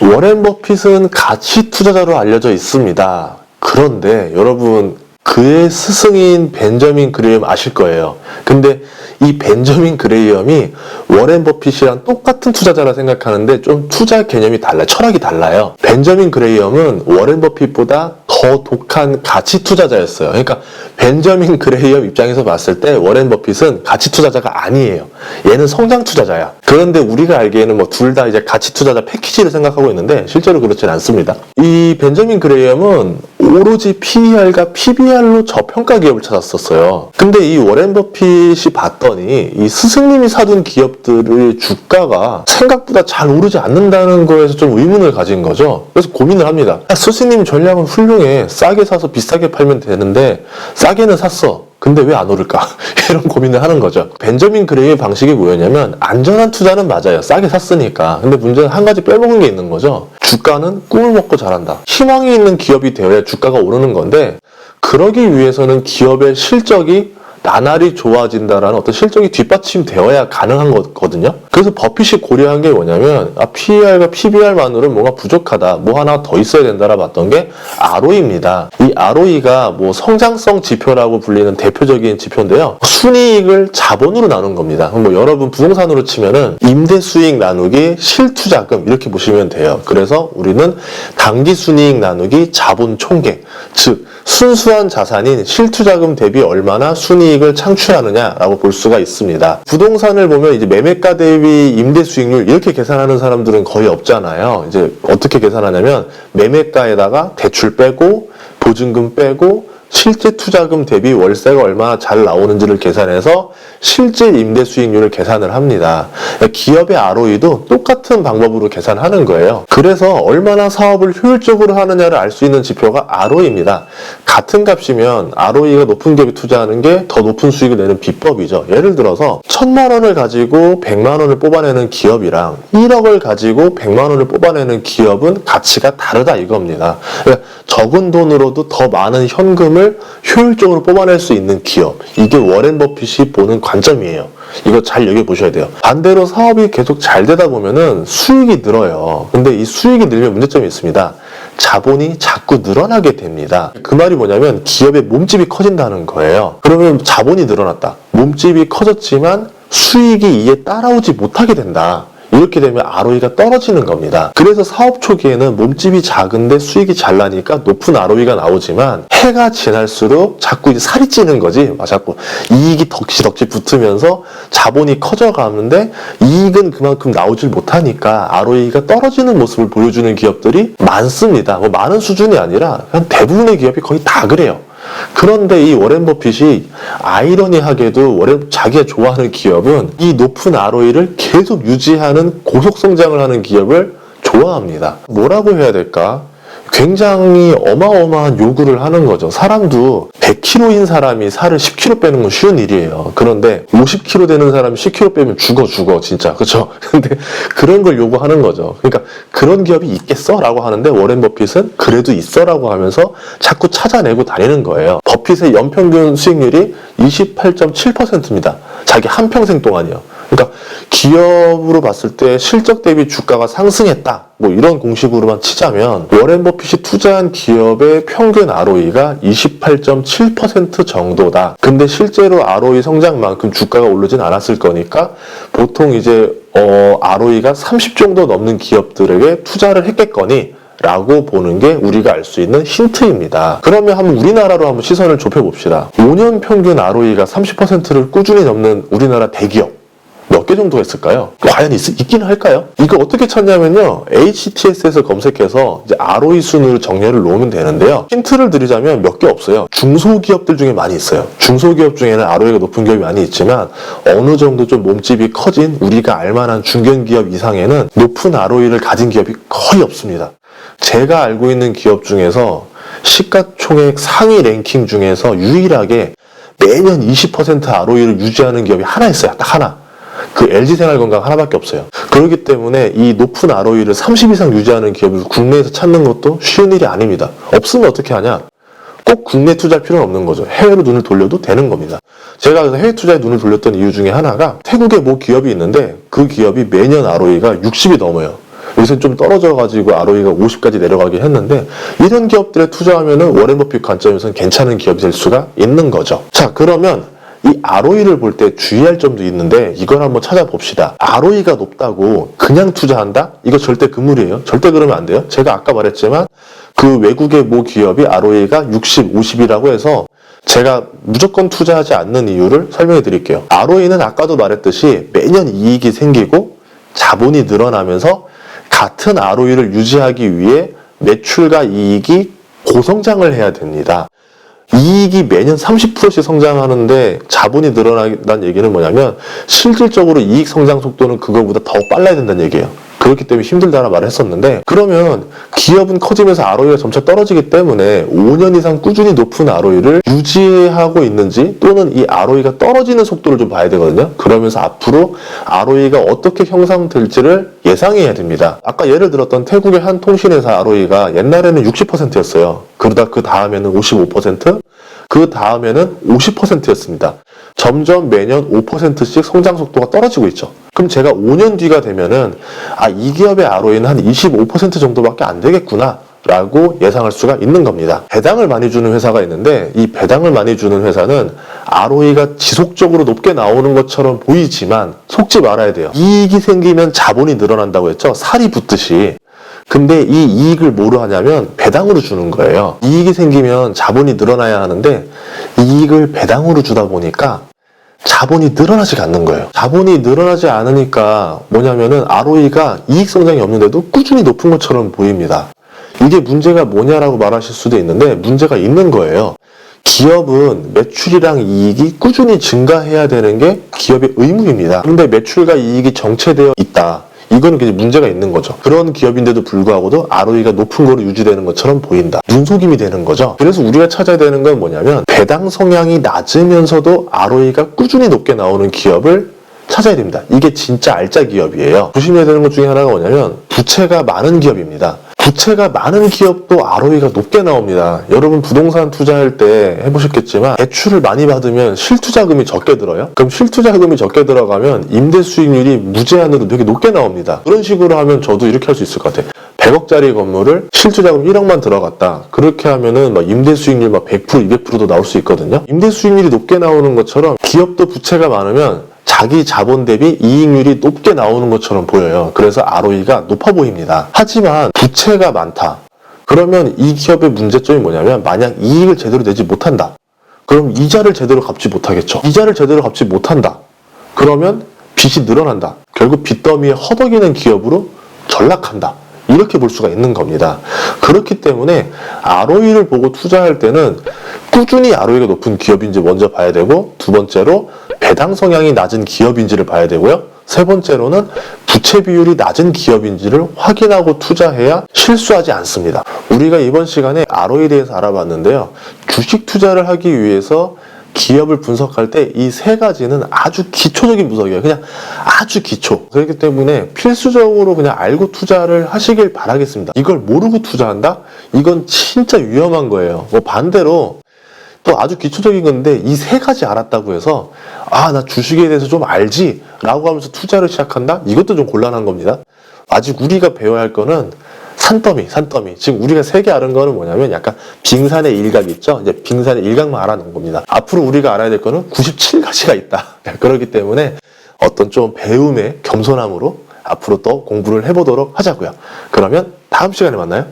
워렌 버핏은 가치 투자자로 알려져 있습니다. 그런데 여러분, 그의 스승인 벤저민 그레이엄 아실 거예요. 근데 이 벤저민 그레이엄이 워렌 버핏이랑 똑같은 투자자라 생각하는데 좀 투자 개념이 달라요. 철학이 달라요. 벤저민 그레이엄은 워렌 버핏보다 더 독한 가치 투자자였어요. 그러니까 벤저민 그레이엄 입장에서 봤을 때 워렌 버핏은 가치 투자자가 아니에요. 얘는 성장 투자자야. 그런데 우리가 알기에는 뭐 둘 다 이제 가치 투자자 패키지를 생각하고 있는데 실제로 그렇진 않습니다. 이 벤저민 그레이엄은 오로지 PER과 PBR로 저평가 기업을 찾았었어요. 근데 이 워렌 버핏이 봤더니 이 스승님이 사둔 기업들의 주가가 생각보다 잘 오르지 않는다는 거에서 좀 의문을 가진 거죠. 그래서 고민을 합니다. 스승님 전략은 훌륭해. 싸게 사서 비싸게 팔면 되는데 싸게는 샀어. 근데 왜 안 오를까? 이런 고민을 하는 거죠. 벤저민 그레이의 방식이 뭐였냐면 안전한 투자는 맞아요. 싸게 샀으니까. 근데 문제는 한 가지 빼먹은 게 있는 거죠. 주가는 꿈을 먹고 자란다. 희망이 있는 기업이 되어야 주가가 오르는 건데 그러기 위해서는 기업의 실적이 나날이 좋아진다라는 어떤 실적이 뒷받침되어야 가능한 거거든요. 그래서 버핏이 고려한 게 뭐냐면 PER과 PBR만으로는 뭔가 부족하다. 뭐 하나 더 있어야 된다라 봤던 게 ROE입니다. 이 ROE가 뭐 성장성 지표라고 불리는 대표적인 지표인데요. 순이익을 자본으로 나눈 겁니다. 뭐 여러분 부동산으로 치면은 임대 수익 나누기 실투자금 이렇게 보시면 돼요. 그래서 우리는 당기 순이익 나누기 자본 총계, 즉 순수한 자산인 실투자금 대비 얼마나 순이익을 창출하느냐라고 볼 수가 있습니다. 부동산을 보면 이제 매매가 대비 임대 수익률 이렇게 계산하는 사람들은 거의 없잖아요. 이제 어떻게 계산하냐면 매매가에다가 대출 빼고 보증금 빼고 실제 투자금 대비 월세가 얼마나 잘 나오는지를 계산해서 실제 임대 수익률을 계산을 합니다. 기업의 ROE도 똑같은 방법으로 계산하는 거예요. 그래서 얼마나 사업을 효율적으로 하느냐를 알 수 있는 지표가 ROE입니다. 같은 값이면 ROE가 높은 기업이 투자하는 게 더 높은 수익을 내는 비법이죠. 예를 들어서 1,000만 원을 가지고 100만 원을 뽑아내는 기업이랑 1억을 가지고 100만 원을 뽑아내는 기업은 가치가 다르다 이겁니다. 그러니까 적은 돈으로도 더 많은 현금을 효율적으로 뽑아낼 수 있는 기업, 이게 워렌 버핏이 보는 관점이에요. 이거 잘 여겨보셔야 돼요. 반대로 사업이 계속 잘 되다 보면은 수익이 늘어요. 근데 이 수익이 늘면 문제점이 있습니다. 자본이 자꾸 늘어나게 됩니다. 그 말이 뭐냐면 기업의 몸집이 커진다는 거예요. 그러면 자본이 늘어났다. 몸집이 커졌지만 수익이 이에 따라오지 못하게 된다. 이렇게 되면 ROE가 떨어지는 겁니다. 그래서 사업 초기에는 몸집이 작은데 수익이 잘 나니까 높은 ROE가 나오지만 해가 지날수록 자꾸 이제 살이 찌는 거지. 자꾸 이익이 덕지덕지 붙으면서 자본이 커져가는데 이익은 그만큼 나오질 못하니까 ROE가 떨어지는 모습을 보여주는 기업들이 많습니다. 뭐 많은 수준이 아니라 그냥 대부분의 기업이 거의 다 그래요. 그런데 이 워렌 버핏이 아이러니하게도 자기가 좋아하는 기업은 이 높은 ROE를 계속 유지하는 고속성장을 하는 기업을 좋아합니다. 뭐라고 해야 될까? 굉장히 어마어마한 요구를 하는 거죠. 사람도 100kg인 사람이 살을 10kg 빼는 건 쉬운 일이에요. 그런데 50kg 되는 사람이 10kg 빼면 죽어 진짜. 그렇죠? 근데 그런 걸 요구하는 거죠. 그러니까 그런 기업이 있겠어? 라고 하는데 워렌 버핏은 그래도 있어 라고 하면서 자꾸 찾아내고 다니는 거예요. 버핏의 연평균 수익률이 28.7%입니다. 자기 한평생 동안이요. 그러니까 기업으로 봤을 때 실적 대비 주가가 상승했다. 뭐 이런 공식으로만 치자면 워렌 버핏이 투자한 기업의 평균 ROE가 28.7% 정도다. 근데 실제로 ROE 성장만큼 주가가 오르진 않았을 거니까 보통 이제 ROE가 30 정도 넘는 기업들에게 투자를 했겠거니 라고 보는 게 우리가 알 수 있는 힌트입니다. 그러면 한번 우리나라로 한번 시선을 좁혀봅시다. 5년 평균 ROE가 30%를 꾸준히 넘는 우리나라 대기업 몇 개 정도 했을까요? 과연 있기는 할까요? 이거 어떻게 찾냐면요. HTS에서 검색해서 이제 ROE 순으로 정렬을 놓으면 되는데요. 힌트를 드리자면 몇 개 없어요. 중소기업들 중에 많이 있어요. 중소기업 중에는 ROE가 높은 기업이 많이 있지만 어느 정도 좀 몸집이 커진 우리가 알만한 중견기업 이상에는 높은 ROE를 가진 기업이 거의 없습니다. 제가 알고 있는 기업 중에서 시가총액 상위 랭킹 중에서 유일하게 매년 20% ROE를 유지하는 기업이 하나 있어요. 딱 하나. 그 LG생활건강 하나밖에 없어요. 그렇기 때문에 이 높은 ROE를 30 이상 유지하는 기업을 국내에서 찾는 것도 쉬운 일이 아닙니다. 없으면 어떻게 하냐? 꼭 국내 투자할 필요는 없는 거죠. 해외로 눈을 돌려도 되는 겁니다. 제가 그래서 해외 투자에 눈을 돌렸던 이유 중에 하나가 태국에 뭐 기업이 있는데 그 기업이 매년 ROE가 60이 넘어요. 요새 좀 떨어져가지고 ROE가 50까지 내려가긴 했는데 이런 기업들에 투자하면은 워렌 버핏 관점에서는 괜찮은 기업이 될 수가 있는 거죠. 자, 그러면 이 ROE를 볼 때 주의할 점도 있는데 이걸 한번 찾아봅시다. ROE가 높다고 그냥 투자한다? 이거 절대 금물이에요. 절대 그러면 안 돼요. 제가 아까 말했지만 그 외국의 모 기업이 ROE가 60, 50이라고 해서 제가 무조건 투자하지 않는 이유를 설명해 드릴게요. ROE는 아까도 말했듯이 매년 이익이 생기고 자본이 늘어나면서 같은 ROE를 유지하기 위해 매출과 이익이 고성장을 해야 됩니다. 이익이 매년 30%씩 성장하는데 자본이 늘어난다는 얘기는 뭐냐면 실질적으로 이익 성장 속도는 그거보다 더 빨라야 된다는 얘기예요. 그렇기 때문에 힘들다는 말을 했었는데, 그러면 기업은 커지면서 ROE가 점차 떨어지기 때문에 5년 이상 꾸준히 높은 ROE를 유지하고 있는지 또는 이 ROE가 떨어지는 속도를 좀 봐야 되거든요. 그러면서 앞으로 ROE가 어떻게 형성될지를 예상해야 됩니다. 아까 예를 들었던 태국의 한 통신회사 ROE가 옛날에는 60%였어요. 그러다 그 다음에는 55%, 그 다음에는 50%였습니다. 점점 매년 5%씩 성장 속도가 떨어지고 있죠. 그럼 제가 5년 뒤가 되면은 이 기업의 ROE는 한 25% 정도밖에 안 되겠구나 라고 예상할 수가 있는 겁니다. 배당을 많이 주는 회사가 있는데 이 배당을 많이 주는 회사는 ROE가 지속적으로 높게 나오는 것처럼 보이지만 속지 말아야 돼요. 이익이 생기면 자본이 늘어난다고 했죠. 살이 붙듯이. 근데 이 이익을 뭐로 하냐면 배당으로 주는 거예요. 이익이 생기면 자본이 늘어나야 하는데 이익을 배당으로 주다 보니까 자본이 늘어나지 않는 거예요. 자본이 늘어나지 않으니까 뭐냐면은 ROE가 이익 성장이 없는데도 꾸준히 높은 것처럼 보입니다. 이게 문제가 뭐냐라고 말하실 수도 있는데 문제가 있는 거예요. 기업은 매출이랑 이익이 꾸준히 증가해야 되는 게 기업의 의무입니다. 그런데 매출과 이익이 정체되어 있다. 이거는 굉장히 문제가 있는 거죠. 그런 기업인데도 불구하고도 ROE가 높은 거로 유지되는 것처럼 보인다. 눈속임이 되는 거죠. 그래서 우리가 찾아야 되는 건 뭐냐면 배당 성향이 낮으면서도 ROE가 꾸준히 높게 나오는 기업을 찾아야 됩니다. 이게 진짜 알짜 기업이에요. 조심해야 되는 것 중에 하나가 뭐냐면 부채가 많은 기업입니다. 부채가 많은 기업도 ROE가 높게 나옵니다. 여러분 부동산 투자할 때 해보셨겠지만 대출을 많이 받으면 실투자금이 적게 들어요. 그럼 실투자금이 적게 들어가면 임대 수익률이 무제한으로 되게 높게 나옵니다. 그런 식으로 하면 저도 이렇게 할 수 있을 것 같아요. 100억짜리 건물을 실투자금 1억만 들어갔다. 그렇게 하면은 임대 수익률 100%, 200%도 나올 수 있거든요. 임대 수익률이 높게 나오는 것처럼 기업도 부채가 많으면 자기 자본 대비 이익률이 높게 나오는 것처럼 보여요. 그래서 ROE가 높아 보입니다. 하지만 부채가 많다. 그러면 이 기업의 문제점이 뭐냐면 만약 이익을 제대로 내지 못한다. 그럼 이자를 제대로 갚지 못하겠죠. 이자를 제대로 갚지 못한다. 그러면 빚이 늘어난다. 결국 빚더미에 허덕이는 기업으로 전락한다. 이렇게 볼 수가 있는 겁니다. 그렇기 때문에 ROE를 보고 투자할 때는 꾸준히 ROE가 높은 기업인지 먼저 봐야 되고, 두 번째로 배당 성향이 낮은 기업인지를 봐야 되고요. 세 번째로는 부채 비율이 낮은 기업인지를 확인하고 투자해야 실수하지 않습니다. 우리가 이번 시간에 ROE에 대해서 알아봤는데요. 주식 투자를 하기 위해서 기업을 분석할 때 이 세 가지는 아주 기초적인 분석이에요. 그냥 아주 기초. 그렇기 때문에 필수적으로 그냥 알고 투자를 하시길 바라겠습니다. 이걸 모르고 투자한다? 이건 진짜 위험한 거예요. 반대로 또 아주 기초적인 건데 이 세 가지 알았다고 해서 나 주식에 대해서 좀 알지? 라고 하면서 투자를 시작한다? 이것도 좀 곤란한 겁니다. 아직 우리가 배워야 할 거는 산더미. 지금 우리가 세 개 아는 거는 뭐냐면 약간 빙산의 일각 있죠? 이제 빙산의 일각만 알아놓은 겁니다. 앞으로 우리가 알아야 될 거는 97가지가 있다. 그렇기 때문에 어떤 좀 배움의 겸손함으로 앞으로 또 공부를 해보도록 하자고요. 그러면 다음 시간에 만나요.